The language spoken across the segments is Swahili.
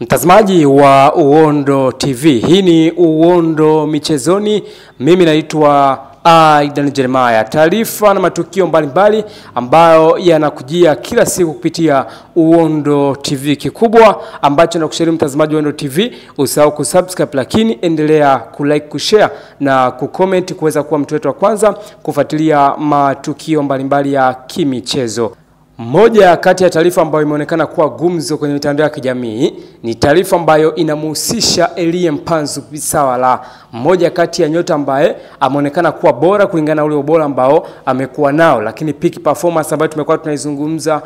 Mtazamaji wa Uondo TV, hii ni Uondo Michezoni. Mimi naitwa Aidan Jeremiah. Taarifa na matukio mbalimbali ambayo yanakujia kila siku kupitia Uondo TV. Kikubwa ambacho nakushauri mtazamaji wa Uondo TV, usahau kusubscribe, lakini endelea kulike, kushare na kucomment kuweza kuwa mtu wetu wa kwanza kufuatilia matukio mbalimbali ya kimichezo. Moja kati ya taarifa ambayo imeonekana kuwa gumzo kwenye mitandao ya kijamii ni taarifa ambayo inamhusisha Elie Mpanzu Bisawala, mmoja kati ya nyota ambaye ameonekana kuwa bora kulingana na ule ubora ambao amekuwa nao, lakini peak performance ambayo tumekuwa tunaizungumza,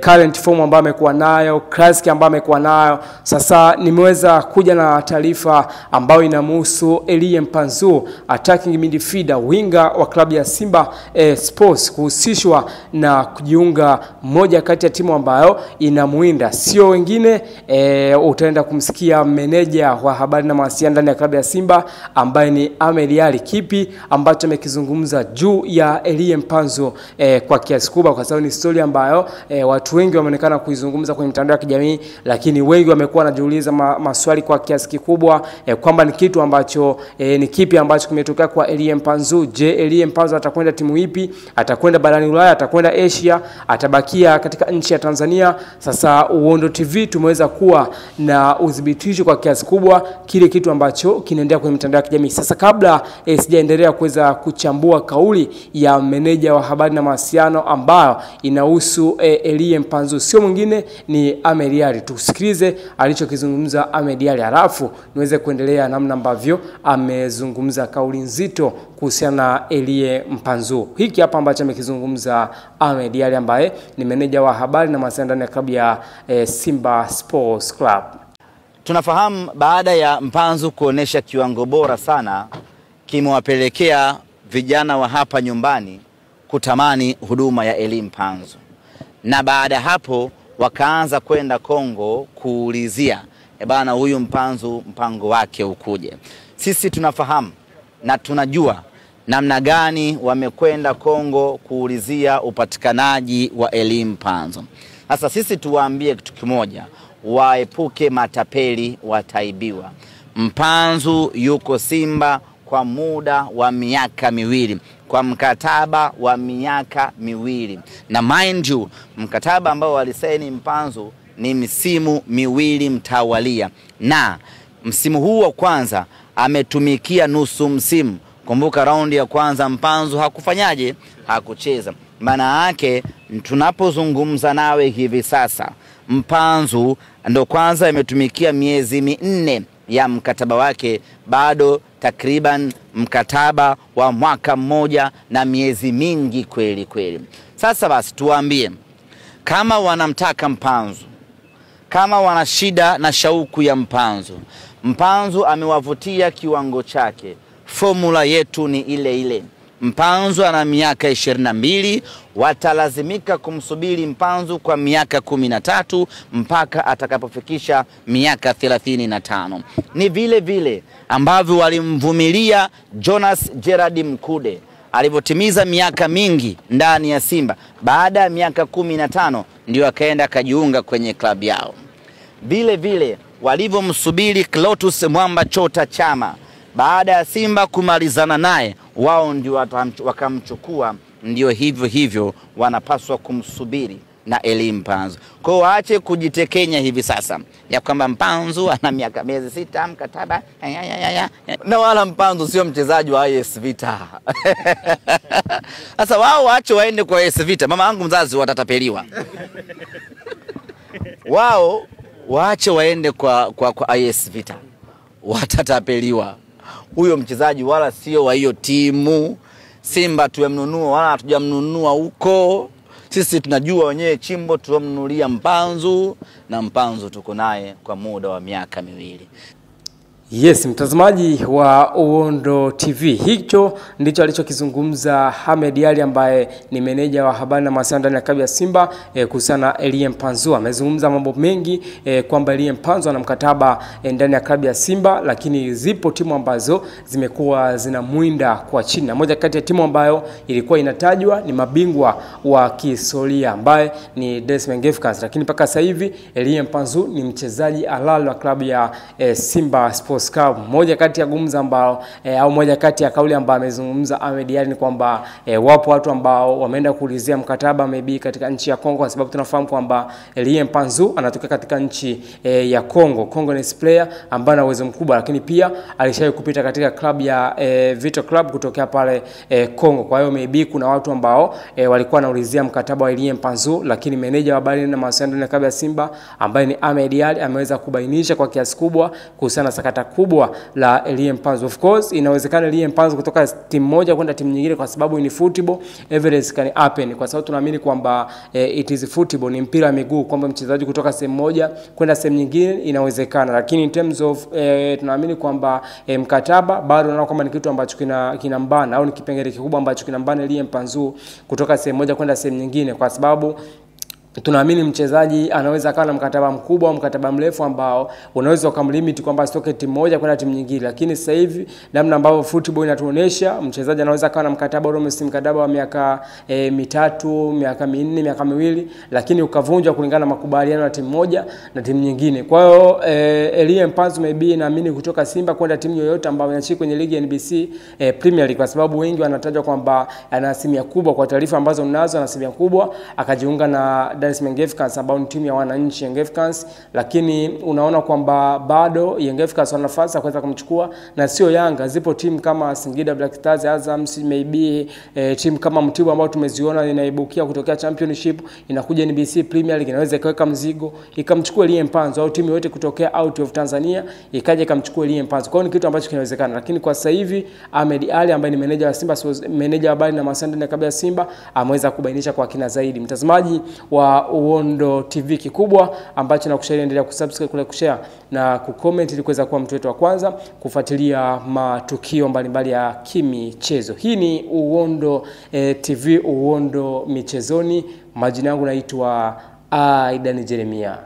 current form ambayo amekuwa nayo, classic ambayo amekuwa nayo. Sasa nimeweza kuja na taarifa ambayo inamhusu Elie Mpanzu, attacking midfielder, winga wa klabu ya Simba Sports, kuhusishwa na kujiunga moja kati ya timu ambayo inamuinda. Sio wengine, utaenda kumsikia meneja wa habari na mawasiliano ndani ya klabu ya Simba ambaye ni Ahmed Ally. Kipi ambacho amekizungumza juu ya Elie Mpanzu kwa kiasi kubwa, kwa sababu ni story ambayo watu wengi wameonekana kuizungumza kwenye mitandao ya kijamii, lakini wengi wamekuwa wanajiuliza maswali kwa kiasi kikubwa kwamba ni kitu ambacho ni kipi ambacho kimetokea kwa Elie Mpanzu. Je, Elie Mpanzu atakwenda timu ipi? Atakwenda barani Ulaya, atakwenda Asia, atabakia katika nchi ya Tanzania? Sasa Uondo TV tumeweza kuwa na udhibitisho kwa kiasi kubwa kile kitu ambacho kinaendelea kwenye mitandao ya kijamii. Sasa kabla sijaendelea kuweza kuchambua kauli ya meneja wa habari na mawasiliano ambayo inahusu Elie Mpanzu, sio mwingine ni Ahmed Ally. Tusikilize alichokizungumza Ahmed Ally, halafu niweze kuendelea namna ambavyo amezungumza kauli nzito kuhusiana na Elie Mpanzu. Hiki hapa ambacho amekizungumza Ahmed Ally ambaye ni meneja wa habari na mawasiliano ndani ya klabu ya Simba Sports Club. Tunafahamu baada ya Mpanzu kuonesha kiwango bora sana, kimewapelekea vijana wa hapa nyumbani kutamani huduma ya Elie Mpanzu. Na baada hapo wakaanza kwenda Kongo kuulizia, bana huyu Mpanzu mpango wake ukuje. Sisi tunafahamu na tunajua namna gani wamekwenda Kongo kuulizia upatikanaji wa Elie Mpanzu. Sasa sisi tuwaambie kitu kimoja, waepuke matapeli, wataibiwa. Mpanzu yuko Simba kwa muda wa miaka miwili, kwa mkataba wa miaka miwili. Na mind you, mkataba ambao walisaini Mpanzu ni misimu miwili mtawalia, na msimu huu wa kwanza ametumikia nusu msimu. Kumbuka raundi ya kwanza Mpanzu hakufanyaje? Hakucheza. Maana yake tunapozungumza nawe hivi sasa, Mpanzu ndo kwanza ametumikia miezi 4 ya mkataba wake, bado takriban mkataba wa mwaka mmoja na miezi mingi kweli kweli. Sasa basi tuwaambie, kama wanamtaka Mpanzu, kama wana shida na shauku ya Mpanzu, Mpanzu amewavutia kiwango chake, formula yetu ni ile ile. Mpanzu ana miaka 22, watalazimika kumsubiri Mpanzu kwa miaka 13 mpaka atakapofikisha miaka 35. Ni vile vile ambavyo walimvumilia Jonas Gerard Mkude alipotimiza miaka mingi ndani ya Simba. Baada ya miaka 15 ndio akaenda kajiunga kwenye klabu yao. Vile vile walivyomsubiri Clatous Mwamba Chota Chama, baada ya Simba kumalizana naye, wao ndio wakamchukua. Ndio hivyo hivyo wanapaswa kumsubiri na Elie Mpanzu. Kwa waache kujitekenya hivi sasa ya kwamba Mpanzu ana miaka miezi 6 mkataba. Na wala Mpanzu sio mchezaji wa AS Vita. Sasa wao waache waende kwa AS Vita, mama yangu mzazi watatapeliwa. Wao waache waende kwa AS Vita, watatapeliwa. Huyo mchezaji wala sio wa hiyo timu. Simba tumemnunua wala hatujamnunua huko. Sisi tunajua wenyewe chimbo tuomnunulia Mpanzu, na Mpanzu tuko naye kwa muda wa miaka miwili. Yes, mtazamaji wa Uondo TV. Hicho ndicho alichokizungumza Ahmed Ally ambaye ni meneja wa habari na mawasiliano ndani ya klabu ya Simba kuhusiana na Elie Mpanzu. Amezungumza mambo mengi kwamba Elie Mpanzu ana mkataba ndani ya klabu ya Simba, lakini zipo timu ambazo zimekuwa zinamwinda kwa chini. Na moja kati ya timu ambayo ilikuwa inatajwa ni mabingwa wa kihistoria ambaye ni Dar es Salaam Africans, lakini mpaka sasa hivi Elie Mpanzu ni mchezaji halali wa klabu ya Simba Sports Club. Moja kati ya gumza ambao au moja kati ya kauli ambayo amezungumza Ahmed Ally ni kwamba wapo watu ambao wameenda kuulizia mkataba maybe katika nchi ya Kongo, kwa sababu tunafahamu kwamba Elie Mpanzu anatoka katika nchi ya Kongo. Congolese player ambaye ana uwezo mkubwa, lakini pia alishawahi kupita katika klabu ya Vito Club kutokea pale Kongo. Kwa hiyo maybe kuna watu ambao walikuwa wanaulizia mkataba wa Elie Mpanzu, lakini meneja wa habari na mawasiliano ya klabu ya Simba ambaye ni Ahmed Ally ameweza kubainisha kwa kiasi kubwa kuhusiana na sakata kubwa la Elie Mpanzu. Of course inawezekana Elie Mpanzu kutoka timu moja kwenda timu nyingine, kwa sababu ni football, everything can happen, kwa sababu tunaamini kwamba it is football, ni mpira wa miguu, kwamba mchezaji kutoka sehemu moja kwenda sehemu nyingine inawezekana. Lakini in terms of tunaamini kwamba mkataba bado naona kwamba ni kitu ambacho kinambana au ni kipengele kikubwa ambacho kinambana Elie Mpanzu kutoka sehemu moja kwenda sehemu nyingine, kwa sababu tunaamini mchezaji anaweza kuwa na mkataba mkubwa au mkataba mrefu ambao unaweza kumlimit kwamba asitoke timu moja kwenda timu nyingine. Lakini sasa hivi namna ambavyo football inatuonesha, mchezaji anaweza kuwa na mkataba mkataba wa miaka 3, miaka 4, miaka 2, lakini ukavunjwa kulingana na makubaliano ya timu moja na timu nyingine. Kwa hiyo Elie Mpanzu maybe naamini kutoka Simba kwenda timu yoyote ambayo inachiki kwenye ligi ya NBC Premier League, kwa sababu wengi wanatajwa kwamba ana asilimia kubwa, kwa taarifa ambazo ninazo, ana asilimia kubwa akajiunga na Dar es Salaam Africans ambao ni timu ya wananchi Young Africans. Lakini unaona kwamba bado Young Africans wana nafasi ya kuweza kumchukua, na sio Yanga. Zipo timu kama Singida Black Stars, Azam, maybe timu kama Mtibwa ambao tumeziona inaibukia kutokea championship inakuja NBC Premier League, inaweza ikaweka mzigo ikamchukua Elie Mpanzu, au timu yote kutokea out of Tanzania ikaje ikamchukua Elie Mpanzu. Kwa hiyo ni kitu ambacho kinawezekana. Lakini kwa sasa hivi Ahmed Ally ambaye ni meneja wa Simba, meneja wa habari na mawasiliano ya klabu ya Simba, ameweza kubainisha kwa kina zaidi. Mtazamaji wa Uondo TV, kikubwa ambacho nakushauri endelea kusubscribe, kule kushare na kucomment ili kuweza kuwa mtu wetu wa kwanza kufuatilia matukio mbalimbali ya kimichezo. Hii ni Uondo TV, Uondo michezoni. Majina yangu naitwa Aidan Jeremia.